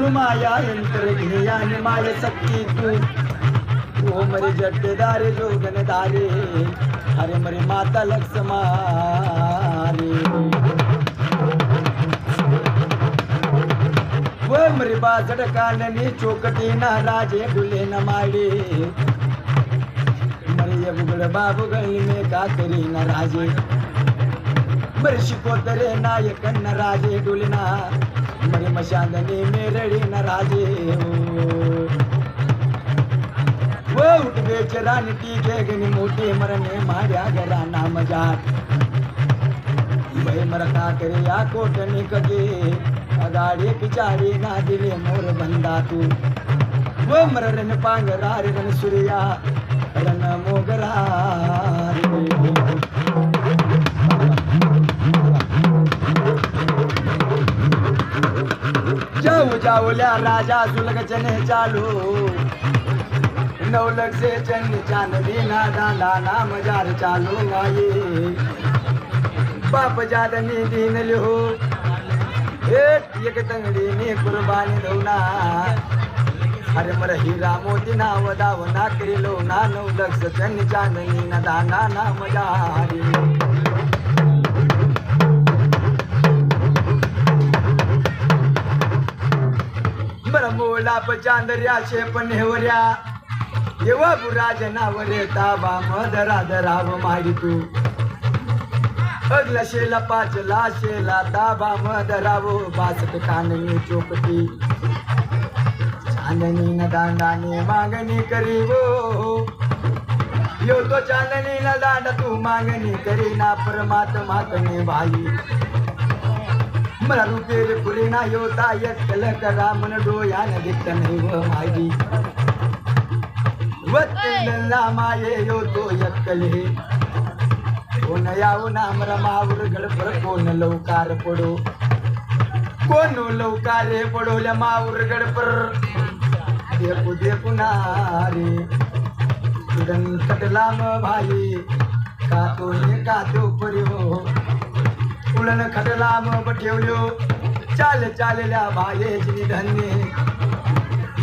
तू माया यंत्र घेयान माय सक्ती तू ओ मरे जट्टेदारे जोगनदारे हरे मरे माता लक्ष्मारे व मरे बाजड काननी चोकटी ना राजे डुले न माडे मरे बुगड बाबुगळी में का करी न राजे मरे शिकोतरे नायक न राजे डुलना मरे मशांदनी मेरडी न राजे वो उठ बेचरानी टीके गनी मोटे मरने मार्या गरा नाम जात वही मरका करे या कोटनी कगे अगाडे पिचाडी ना दिले मोर बंदा तू वो मरन पांगरा रन सूर्या रन मोगरा जाऊ जाऊल्या राजा सुलग चने चालू नवलक से चंद चांदनी ना डाला नाम जार चालू आये बाप जादनी दीन लिहो एक तंगडी ने कुर्बानी दौना अरे मर हीरा मोती नाव दाव ना करिलो ना नवलक से चंद चांदनी ना दाना नाम जारी बर मोला चांदर्या शे पनेवऱ्या येवा बुरा जनावरे ताबा मधरा धराव मारी तू अगला शेला पाचला शेला ताबा मधरावो बासट काननी चोपटी चांदनी न दांडाने मागणी करीवो यो तो चांदनी न दांड तू मागणी करी ना परमात्मा कने भाई मला रुपेर पुरीना योता यक्कल करा मन डोया न दिक्क नाही व मागी वत्तिल्ला माये यो तो यक्कले कोण याव नाम रमावर गडपर कोण लवकार पडो कोण लवकारे पडोल्या मावर गडपर देखू देखू नारे उडन कटलाम भाई कातो ने कातो परिहो उडन खटलाम बठेवल्यो चाल चालल्या भायेची धन्य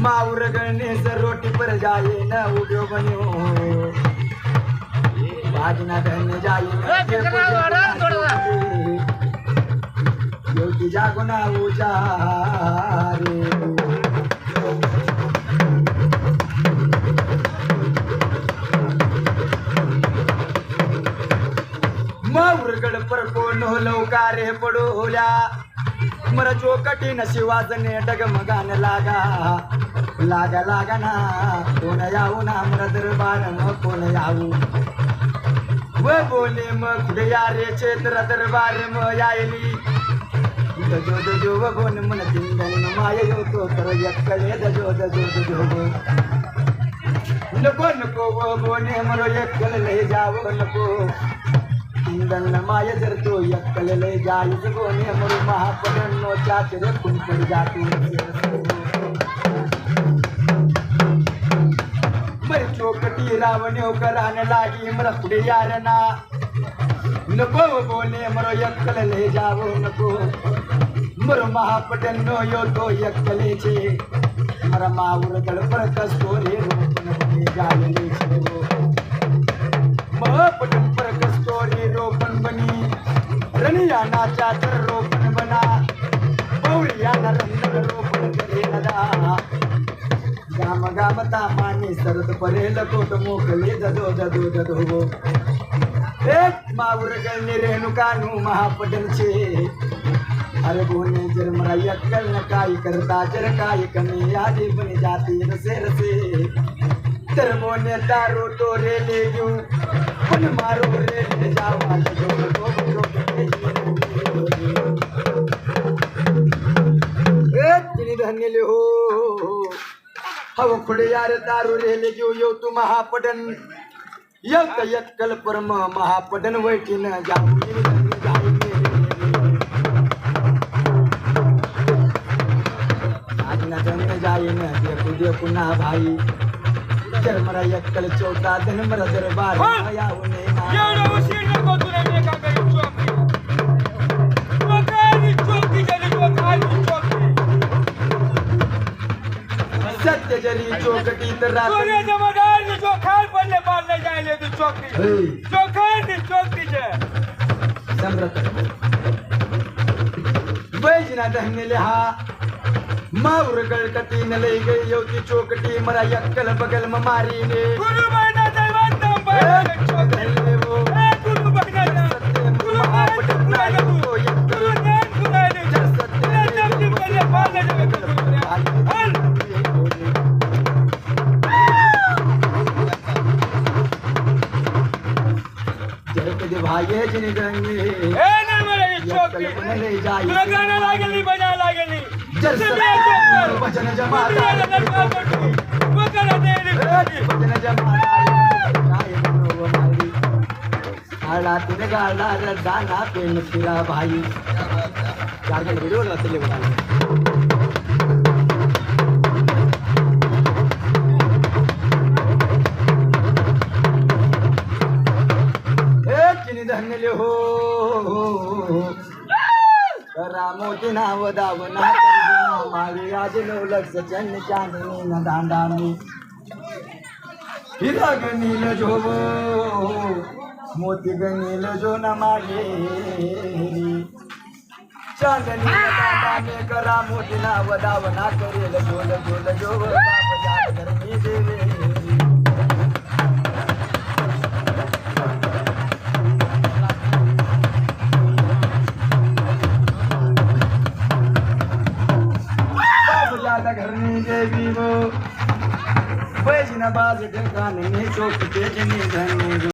माऊर गणने सर रोटी पर जाए न उड्यो बन्यो बाजना धन्य जाए योगी जागो ना उजारे माऊर गड पर कोण लवकारे पडोल्या मर चोकटी न शिवाजने डगमगान लागा लागा लागा ना कोण यावू ना मर दरबार म कोण यावू व बोले मग कुठे या रे क्षेत्र दरबार म यायली दजो दजो व बोन मन चिंतन माय होतो तर यक्कले दजो दजो दजो नको नको व बोने मरो यक्कल ले जाव नको इंदन माय जर तो यक्कल ले जाई बोने मरो महापदन नो चाचरे कुन पड़ जातू मर चोकटी रावण्यो कराने लागी मर पुढे यारना नको बोले मरो यक्कल ले जावो नको मरो महापटन नो यो तो यक्कले छे मरा माऊर गडपर कस्तोरे रोपन बने जायले छे वो महापटन पर कस्तोरे रोपन बनी रनिया ना चातर रोपन बना पौड़िया ना रंग रोपन करे नदा गाम गाम तामानी सरद परेल कोट मोकले जदो जदो जदो एक माऊर गळने रेणुकानु महापटन छे अरे बोने जर मरा यक्कल न काय करता जर काय कमी यादी बन जाती रसे रसे तर बोने दारो तो रे ले गयो पण मारो रे ले जावा तो एक तिनी धन्य ले हो हव खुडे यार दारू रे ले गयो यो तू महापटन यक यक्कल परम महापटन वैठीन जाऊ जाई न देखू देखू ना भाई चल मरा यक्कल चौथा दिन मरा दरबार आयाव ने एवढा उशीर नको तुला मी का काही चोकी तो काय चोकी झाली तो काय चोकी चौकटीत रात सोन्याच्या मधार चोखार पडले पाडले जायले तू चौकटी हे, चोखार चौकटीचे सम्रत बैजना धन्यले हा मावर गळकटी न लई गई येवती चौकटी मरा यक्कल बगल म मारीने गुरु बहिणा दैवत नंबर चौकटी वो गुरु बहिणा गुरु बहिणा गुरु ज्ञान गुरायले तुला जमती पडले पाडले जायले जय भाई जिनी गंगे ए ना मला ही चौकटी यक्कल लई जाई तुला गाणं लागली बजा लागली भजन जमाता भजन जमाता तिने गाडा दाना पेन फिरा भाई व्हिडिओ लागले किनी धन्यले हो रामोती नाव दावना माळी आज नऊ लक्ष चन्न चांदणी न दांडानी हिरा गनील जो मोती गनील जो न मागे चांदणी दांडाने करा मोती नाव दावना करेल झोल झोल जो बाप जात धर्मी देवे घरनी देवी वो बैजना बाज ठिकाणी चौक पे जनी धनी